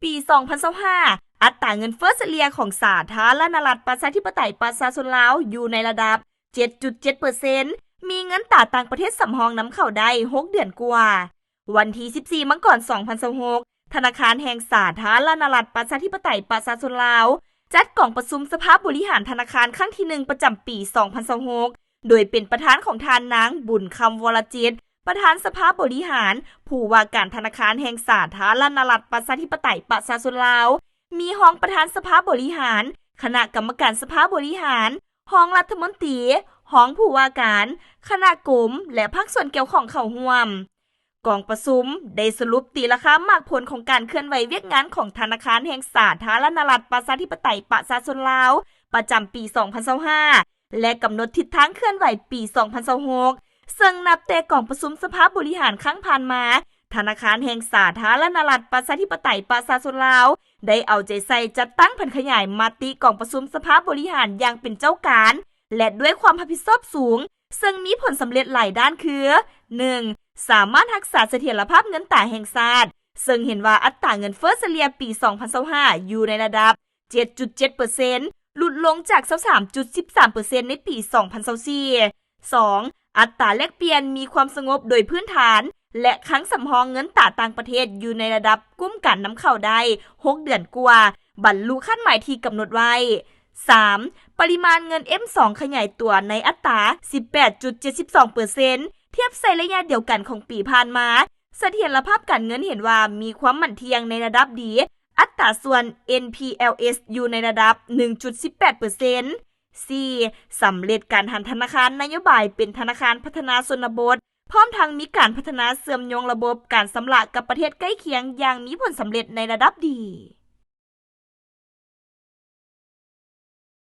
ปี 2025 อัตราเงินเฟ้อเฉลี่ยของสาธารณรัฐประชาธิปไตยประชาชนลาวอยู่ในระดับ 7.7% มีเงินตราต่างประเทศสำรองนำเข้าได้6 เดือนกว่า วันที่ 14 มกราคม 2026 ธนาคารแห่งสาธารณรัฐประชาธิปไตยประชาชนลาวจัดกล่องประชุมสภาบริหารธนาคารครั้งที่ 1 ประจำปี 2026 โดยเป็นประธานของทานนางบุญคำวรจิต ประธานสภาบริหารผู้ว่าการธนาคารแห่งสาธารณรัฐประชาธิปไตยประชาชนลาวมีห้องประธานสภาบริหารคณะกรรมการสภาบริหารห้องรัฐมนตรีห้องผู้ว่าการคณะกรมและภาคส่วนเกี่ยวข้องเข้าร่วมกองประชุมได้สรุปตีราคามากผลของการเคลื่อนไหวเวียกงานของธนาคารแห่งสาธารณรัฐประชาธิปไตยประชาชนลาวประจำปี 2025 และกำหนดทิศทางเคลื่อนไหวปี 2026ซึ่งนับแต่กองประชุมสภาบริหารครั้งผ่านมาธนาคารแห่งสาธารณรัฐประชาธิปไตยประชาชนลาวได้เอาใจใส่จัดตั้งแผนขยายมติกองประชุมสภาบริหารอย่างเป็นเจ้าการและด้วยความรับผิดชอบสูงซึ่งมีผลสำเร็จหลายด้านคือ 1. สามารถรักษาเสถียรภาพเงินตราแห่งชาติซึ่งเห็นว่าอัตราเงินเฟ้อเฉลี่ยปี 2025 อยู่ในระดับ 7.7% หลุดลงจาก 23.13% ในปี 2024 2. อัตราแลกเปลี่ยนมีความสงบโดยพื้นฐานและครั้งสำรองเงินตราต่างประเทศอยู่ในระดับกุ้มกันนำเข้าได้6 เดือนกว่าบรรลุขั้นหมายที่กำหนดไว้ 3. ปริมาณเงิน M2 ขยายตัวในอัตรา 18.72% เทียบใส่ระยะเดียวกันของปีผ่านมาเสถียรภาพการเงินเห็นว่ามีความมั่นเที่ยงในระดับดีอัตราส่วน NPLs อยู่ในระดับ 1.18% 4. สำเร็จการหันธนาคารนโยบายเป็นธนาคารพัฒนาชนบทพร้อมทั้งมีการพัฒนาเชื่อมโยงระบบการชำระกับประเทศใกล้เคียงอย่างมีผลสำเร็จในระดับดี